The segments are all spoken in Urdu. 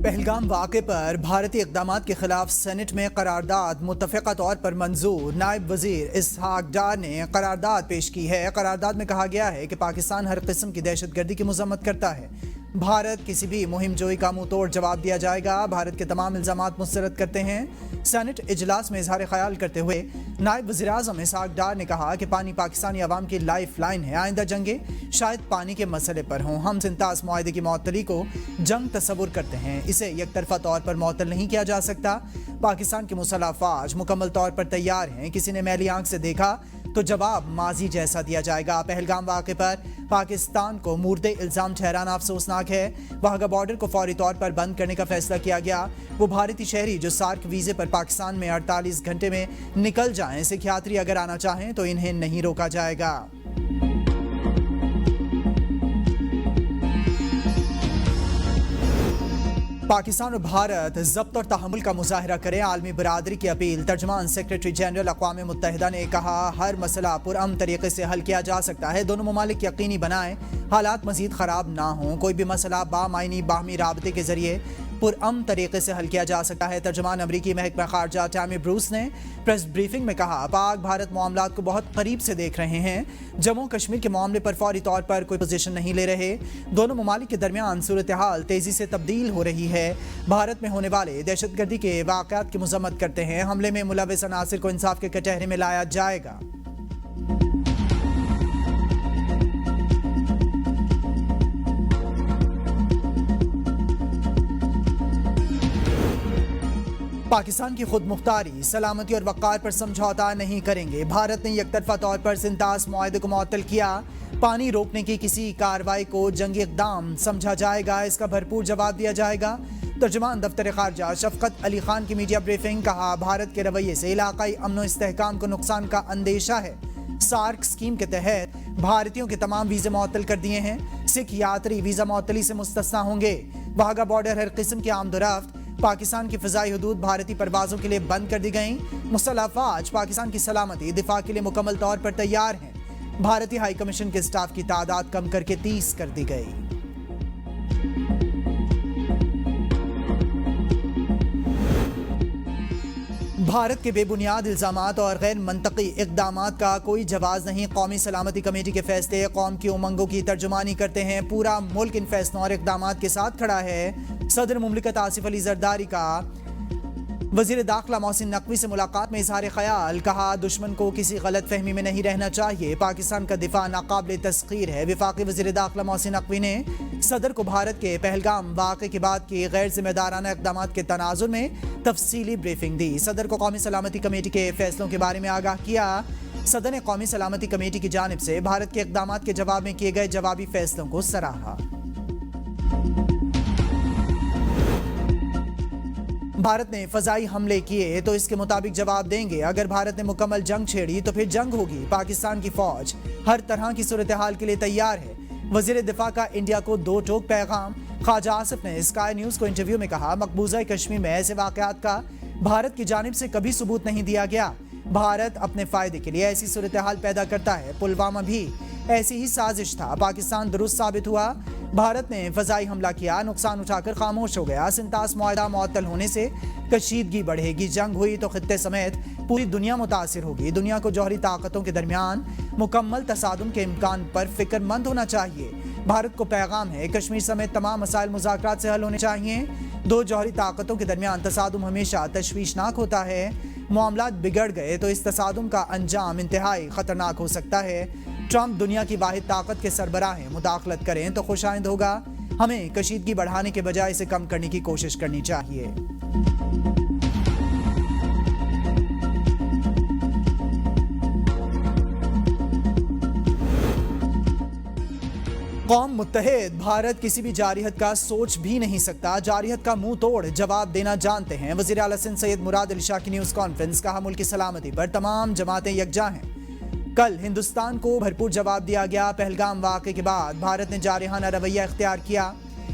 پہلگام واقعے پر بھارتی اقدامات کے خلاف سینٹ میں قرارداد متفقہ طور پر منظور۔ نائب وزیر اسحاق ڈار نے قرارداد پیش کی ہے۔ قرارداد میں کہا گیا ہے کہ پاکستان ہر قسم کی دہشت گردی کی مذمت کرتا ہے۔ بھارت کسی بھی مہم جوئی کا منہ توڑ جواب دیا جائے گا۔ بھارت کے تمام الزامات مسترد کرتے ہیں۔ سینٹ اجلاس میں اظہار خیال کرتے ہوئے نائب وزیر اعظم اسحاق ڈار نے کہا کہ پانی پاکستانی عوام کی لائف لائن ہے۔ آئندہ جنگیں شاید پانی کے مسئلے پر ہوں۔ ہم سنتاس معاہدے کی معطلی کو جنگ تصور کرتے ہیں۔ اسے یک طرفہ طور پر معطل نہیں کیا جا سکتا۔ پاکستان کی مسلح افواج مکمل طور پر تیار ہیں۔ کسی نے میلی آنکھ سے دیکھا تو جواب ماضی جیسا دیا جائے گا۔ پہلگام واقعے پر پاکستان کو مورد الزام ٹھہرانا افسوسناک ہے۔ واہگہ بارڈر کو فوری طور پر بند کرنے کا فیصلہ کیا گیا۔ وہ بھارتی شہری جو سارک ویزے پر پاکستان میں 48 گھنٹے میں نکل جائیں، سکھیاتری اگر آنا چاہیں تو انہیں نہیں روکا جائے گا۔ پاکستان اور بھارت ضبط اور تحمل کا مظاہرہ کریں، عالمی برادری کی اپیل۔ ترجمان سیکریٹری جنرل اقوام متحدہ نے کہا ہر مسئلہ پرامن طریقے سے حل کیا جا سکتا ہے۔ دونوں ممالک یقینی بنائیں حالات مزید خراب نہ ہوں۔ کوئی بھی مسئلہ بامعنی باہمی رابطے کے ذریعے پرامن طریقے سے حل کیا جا سکتا ہے۔ ترجمان امریکی محکمہ خارجہ ٹامی بروس نے پریس بریفنگ میں کہا پاک بھارت معاملات کو بہت قریب سے دیکھ رہے ہیں۔ جموں کشمیر کے معاملے پر فوری طور پر کوئی پوزیشن نہیں لے رہے۔ دونوں ممالک کے درمیان صورتحال تیزی سے تبدیل ہو رہی ہے۔ بھارت میں ہونے والے دہشت گردی کے واقعات کی مذمت کرتے ہیں۔ حملے میں ملوث عناصر کو انصاف کے کٹہرے میں لایا جائے گا۔ پاکستان کی خود مختاری، سلامتی اور وقار پر سمجھوتا نہیں کریں گے۔ بھارت نے یک طرفہ طور پر سنتاس معاہدے کو معطل کیا۔ پانی روکنے کی کسی کارروائی کو جنگی اقدام سمجھا جائے گا، اس کا بھرپور جواب دیا جائے گا۔ ترجمان دفتر خارجہ شفقت علی خان کی میڈیا بریفنگ، کہا بھارت کے رویے سے علاقائی امن و استحکام کو نقصان کا اندیشہ ہے۔ سارک اسکیم کے تحت بھارتیوں کے تمام ویزے معطل کر دیے ہیں۔ سکھ یاتری ویزا معطلی سے مستثنیٰ ہوں گے۔ واہگہ بارڈر ہر قسم کی آمد و رفت، پاکستان کی فضائی حدود بھارتی پروازوں کے لیے بند کر دی گئیں۔ مسلح افواج پاکستان کی سلامتی دفاع کے لیے مکمل طور پر تیار ہیں۔ بھارتی ہائی کمیشن کے اسٹاف کی تعداد کم کر کے 30 کر دی گئی۔ بھارت کے بے بنیاد الزامات اور غیر منطقی اقدامات کا کوئی جواز نہیں۔ قومی سلامتی کمیٹی کے فیصلے قوم کی امنگوں کی ترجمانی کرتے ہیں۔ پورا ملک ان فیصلوں اور اقدامات کے ساتھ کھڑا ہے۔ صدر مملکت آصف علی زرداری کا وزیر داخلہ محسن نقوی سے ملاقات میں اظہار خیال، کہا دشمن کو کسی غلط فہمی میں نہیں رہنا چاہیے۔ پاکستان کا دفاع ناقابل تسخیر ہے۔ وفاقی وزیر داخلہ محسن نقوی نے صدر کو بھارت کے پہلگام واقعے کے بعد کی غیر ذمہ دارانہ اقدامات کے تناظر میں تفصیلی بریفنگ دی۔ صدر کو قومی سلامتی کمیٹی کے فیصلوں کے بارے میں آگاہ کیا۔ صدر نے قومی سلامتی کمیٹی کی جانب سے بھارت کے اقدامات کے جواب میں کیے گئے جوابی فیصلوں کو سراہا۔ بھارت نے فضائی حملے کیے تو اس کے مطابق جواب دیں گے۔ اگر بھارت نے مکمل جنگ چھیڑی تو پھر جنگ ہوگی۔ پاکستان کی فوج ہر طرح کی صورتحال کے لیے تیار ہے۔ وزیر دفاع کا انڈیا کو دو ٹوک پیغام، خواجہ آصف نے اسکائی نیوز کو انٹرویو میں کہا مقبوضہ کشمیر میں ایسے واقعات کا بھارت کی جانب سے کبھی ثبوت نہیں دیا گیا۔ بھارت اپنے فائدے کے لیے ایسی صورتحال پیدا کرتا ہے۔ پلوامہ بھی ایسی ہی سازش تھا، پاکستان درست ثابت ہوا۔ بھارت نے فضائی حملہ کیا، نقصان اٹھا کر خاموش ہو گیا۔ سنتاس معاہدہ معطل ہونے سے کشیدگی بڑھے گی۔ جنگ ہوئی تو خطے سمیت پوری دنیا متاثر ہوگی۔ دنیا کو جوہری طاقتوں کے درمیان مکمل تصادم کے امکان پر فکر مند ہونا چاہیے۔ بھارت کو پیغام ہے کشمیر سمیت تمام مسائل مذاکرات سے حل ہونے چاہیے۔ دو جوہری طاقتوں کے درمیان تصادم ہمیشہ تشویشناک ہوتا ہے۔ معاملات بگڑ گئے تو اس تصادم کا انجام انتہائی خطرناک ہو سکتا ہے۔ ٹرمپ دنیا کی واحد طاقت کے سربراہ ہیں، مداخلت کریں تو خوش آئند ہوگا۔ ہمیں کشیدگی بڑھانے کے بجائے اسے کم کرنے کی کوشش کرنی چاہیے۔ قوم متحد، بھارت کسی بھی جارحیت کا سوچ بھی نہیں سکتا۔ جارحیت کا منہ توڑ جواب دینا جانتے ہیں۔ وزیر اعلیٰ سندھ سید مراد علی شاہ کی نیوز کانفرنس، کہا ملک کی سلامتی پر تمام جماعتیں یکجا ہیں۔ کل ہندوستان کو بھرپور جواب دیا گیا۔ پہلگام واقعے کے بعد بھارت نے جارحانہ رویہ اختیار کیا۔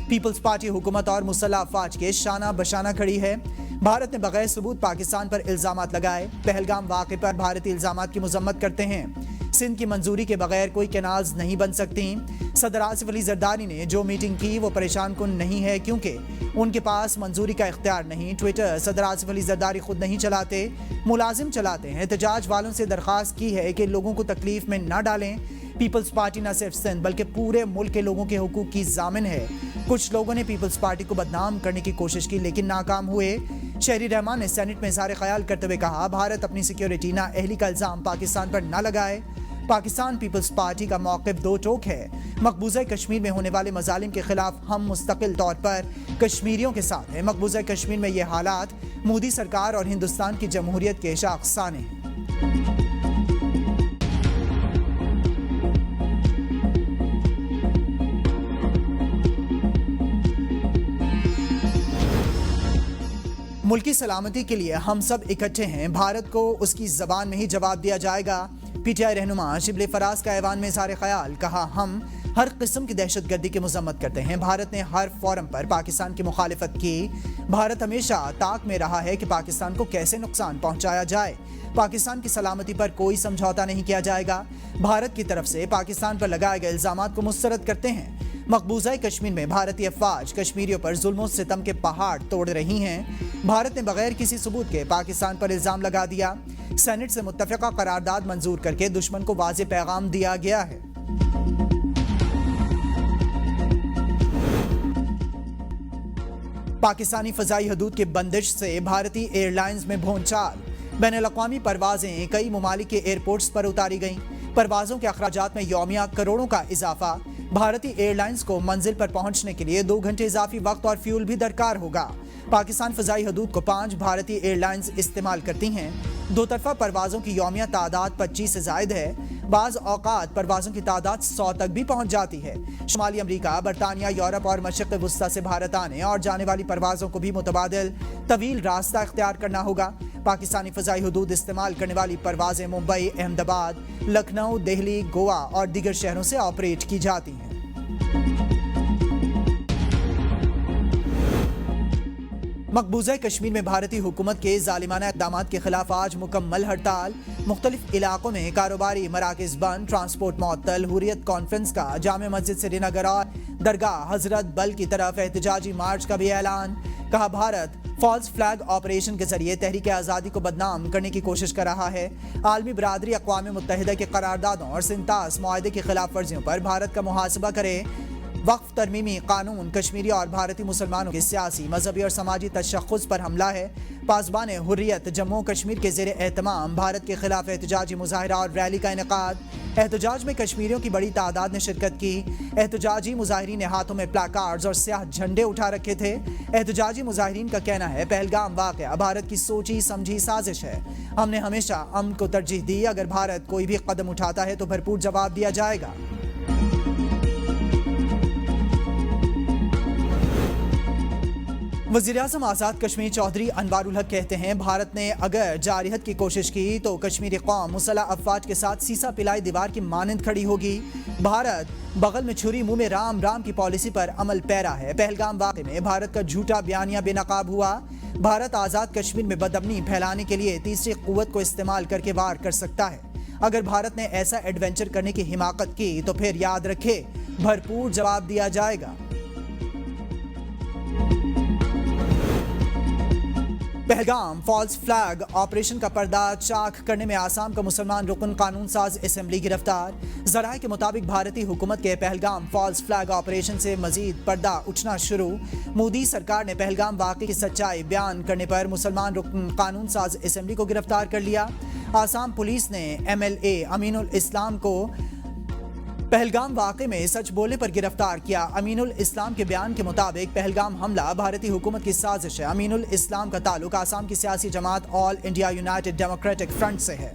پیپلز پارٹی حکومت اور مسلح افواج کے شانہ بشانہ کھڑی ہے۔ بھارت نے بغیر ثبوت پاکستان پر الزامات لگائے۔ پہلگام واقعے پر بھارتی الزامات کی مذمت کرتے ہیں۔ سندھ کی منظوری کے بغیر کوئی کینالز نہیں بن سکتی۔ صدر آصف علی زرداری نے جو میٹنگ کی وہ پریشان کن نہیں ہے کیونکہ ان کے پاس منظوری کا اختیار نہیں. ٹویٹر صدر آصف علی زرداری خود نہیں چلاتے, ملازم چلاتے ہیں. احتجاج والوں سے درخواست کی ہے کہ لوگوں کو تکلیف میں نہ ڈالیں. پیپلز پارٹی نہ صرف سندھ بلکہ پورے ملک کے لوگوں کے حقوق کی ضامن ہے. کچھ لوگوں نے پیپلز پارٹی کو بدنام کرنے کی کوشش کی لیکن ناکام ہوئے. شہری رحمان نے سینٹ میں اظہار خیال کرتے ہوئے کہا, بھارت اپنی سیکیورٹی نہ اہلی کا الزام پاکستان پر نہ لگائے. پاکستان پیپلز پارٹی کا موقف دو ٹوک ہے. مقبوضہ کشمیر میں ہونے والے مظالم کے خلاف ہم مستقل طور پر کشمیریوں کے ساتھ ہیں. مقبوضہ کشمیر میں یہ حالات مودی سرکار اور ہندوستان کی جمہوریت کے شاخسانے ہیں. ملکی سلامتی کے لیے ہم سب اکٹھے ہیں. بھارت کو اس کی زبان میں ہی جواب دیا جائے گا. پی ٹی آئی رہنما شبلی فراز کا ایوان میں اظہار خیال, کہا ہم ہر قسم کی دہشت گردی کی مذمت کرتے ہیں. بھارت نے ہر فورم پر پاکستان کی مخالفت کی. بھارت ہمیشہ طاق میں رہا ہے کہ پاکستان کو کیسے نقصان پہنچایا جائے. پاکستان کی سلامتی پر کوئی سمجھوتا نہیں کیا جائے گا. بھارت کی طرف سے پاکستان پر لگائے گئے الزامات کو مسترد کرتے ہیں. مقبوضہ کشمیر میں بھارتی افواج کشمیریوں پر ظلم و ستم کے پہاڑ توڑ رہی ہیں. بھارت نے بغیر کسی ثبوت کے پاکستان پر الزام لگا دیا. سینٹ سے متفقہ قرارداد منظور کر کے دشمن کو واضح پیغام دیا گیا ہے. پاکستانی فضائی حدود کے بندش سے بھارتی ایئر لائنز میں بھونچال. بین الاقوامی پروازیں کئی ممالک کے ایئرپورٹس پر اتاری گئیں. پروازوں کے اخراجات میں یومیہ کروڑوں کا اضافہ. بھارتی ایئر لائنز کو منزل پر پہنچنے کے لیے 2 گھنٹے اضافی وقت اور فیول بھی درکار ہوگا. پاکستان فضائی حدود کو 5 بھارتی ایئر لائنز استعمال کرتی ہیں. 2 طرفہ پروازوں کی یومیہ تعداد 25 سے زائد ہے. بعض اوقات پروازوں کی تعداد 100 تک بھی پہنچ جاتی ہے. شمالی امریکہ، برطانیہ، یورپ اور مشرق وسطی سے بھارت آنے اور جانے والی پروازوں کو بھی متبادل طویل راستہ اختیار کرنا ہوگا. پاکستانی فضائی حدود استعمال کرنے والی پروازیں ممبئی، احمد آباد، لکھنؤ، دہلی، گوا اور دیگر شہروں سے آپریٹ کی جاتی ہیں. مقبوضہ کشمیر میں بھارتی حکومت کے ظالمانہ اقدامات کے خلاف آج مکمل ہڑتال. مختلف علاقوں میں کاروباری مراکز بند، ٹرانسپورٹ معطل. حریت کانفرنس کا جامع مسجد سری نگر اور درگاہ حضرت بل کی طرف احتجاجی مارچ کا بھی اعلان. کہا بھارت فالس فلیگ آپریشن کے ذریعے تحریک آزادی کو بدنام کرنے کی کوشش کر رہا ہے. عالمی برادری اقوام متحدہ کے قراردادوں اور سنتاس معاہدے کی خلاف ورزیوں پر بھارت کا محاسبہ کرے. وقف ترمیمی قانون کشمیری اور بھارتی مسلمانوں کے سیاسی، مذہبی اور سماجی تشخص پر حملہ ہے. پاسبان حریت جموں کشمیر کے زیر اہتمام بھارت کے خلاف احتجاجی مظاہرہ اور ریلی کا انعقاد. احتجاج میں کشمیریوں کی بڑی تعداد نے شرکت کی. احتجاجی مظاہرین نے ہاتھوں میں پلاکارڈز اور سیاہ جھنڈے اٹھا رکھے تھے. احتجاجی مظاہرین کا کہنا ہے پہلگام واقعہ بھارت کی سوچی سمجھی سازش ہے. ہم نے ہمیشہ امن کو ترجیح دی. اگر بھارت کوئی بھی قدم اٹھاتا ہے تو بھرپور جواب دیا جائے گا. وزیراعظم آزاد کشمیر چودھری انوار الحق کہتے ہیں بھارت نے اگر جارحیت کی کوشش کی تو کشمیری قوم مسلح افواج کے ساتھ سیسا پلائی دیوار کی مانند کھڑی ہوگی. بھارت بغل میں چھری منہ میں رام رام کی پالیسی پر عمل پیرا ہے. پہلگام واقعے میں بھارت کا جھوٹا بیانیہ بے نقاب ہوا. بھارت آزاد کشمیر میں بدامنی پھیلانے کے لیے تیسری قوت کو استعمال کر کے وار کر سکتا ہے. اگر بھارت نے ایسا ایڈونچر کرنے کی حماقت کی تو پھر یاد رکھے بھرپور جواب دیا جائے گا. پہلگام فالس فلیگ آپریشن کا پردہ چاک کرنے میں آسام کا مسلمان رکن قانون ساز اسمبلی گرفتار. ذرائع کے مطابق بھارتی حکومت کے پہلگام فالس فلیگ آپریشن سے مزید پردہ اٹھنا شروع. مودی سرکار نے پہلگام واقعے کی سچائی بیان کرنے پر مسلمان رکن قانون ساز اسمبلی کو گرفتار کر لیا. آسام پولیس نے MLA امین الاسلام کو پہلگام واقعے میں سچ بولنے پر گرفتار کیا. امین الاسلام کے بیان کے مطابق پہلگام حملہ بھارتی حکومت کی سازش ہے. امین الاسلام کا تعلق آسام کی سیاسی جماعت آل انڈیا یونائٹڈ ڈیموکریٹک فرنٹ سے ہے.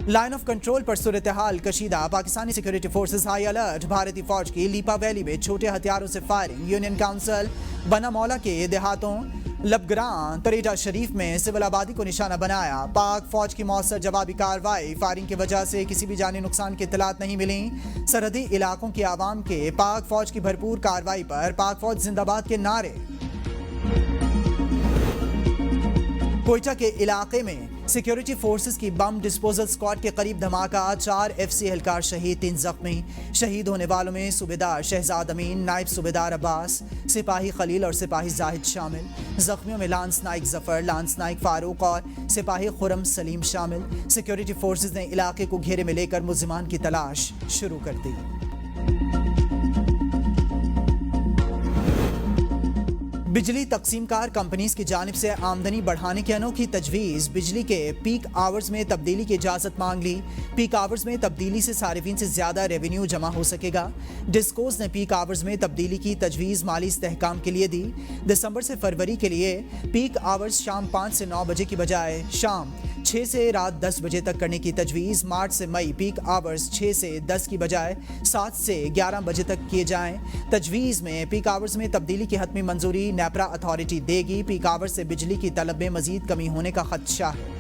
لائن آف کنٹرول پر صورتحال کشیدہ. Pakistani security forces high alert. بھارتی فوج کی لیپا ویلی میں چھوٹے ہتھیاروں سے فائرنگ. یونین کاؤنسل بنا مولا کے دیہاتوں لبگران تریجا شریف میں سول آبادی کو نشانہ بنایا. پاک فوج کی مؤثر جوابی کارروائی. فائرنگ کی وجہ سے کسی بھی جانی نقصان کی اطلاعات نہیں ملیں. سرحدی علاقوں کی عوام کے پاک فوج کی بھرپور کارروائی پر پاک فوج زندہ باد کے نعرے. کوئٹہ کے علاقے میں سیکیورٹی فورسز کی بم ڈسپوزل اسکواڈ کے قریب دھماکہ، 4 FC اہلکار شہید، 3 زخمی۔ شہید ہونے والوں میں صوبیدار شہزاد امین، نائب صوبیدار عباس، سپاہی خلیل اور سپاہی زاہد شامل۔ زخمیوں میں لانس نائک ظفر، لانس نائک فاروق اور سپاہی خرم سلیم شامل۔ سیکیورٹی فورسز نے علاقے کو گھیرے میں لے کر ملزمان کی تلاش شروع کر دی۔ بجلی تقسیم کار کمپنیز کی جانب سے آمدنی بڑھانے کی انوکھی تجویز، بجلی کے پیک آورز میں تبدیلی کی اجازت مانگ لی۔ پیک آورز میں تبدیلی سے صارفین سے زیادہ ریونیو جمع ہو سکے گا۔ ڈسکوز نے پیک آورز میں تبدیلی کی تجویز مالی استحکام کے لیے دی۔ دسمبر سے فروری کے لیے پیک آورز شام 5 سے 9 بجے کی بجائے شام 6 سے رات 10 بجے تک کرنے کی تجویز۔ مارچ سے مئی پیک آورز 6 سے 10 کی بجائے 7 سے 11 بجے تک کیے جائیں۔ تجویز میں پیک آورز میں تبدیلی کی حتمی منظوری نیپرا اتھارٹی دے گی۔ پیک آورز سے بجلی کی طلب میں مزید کمی ہونے کا خدشہ ہے۔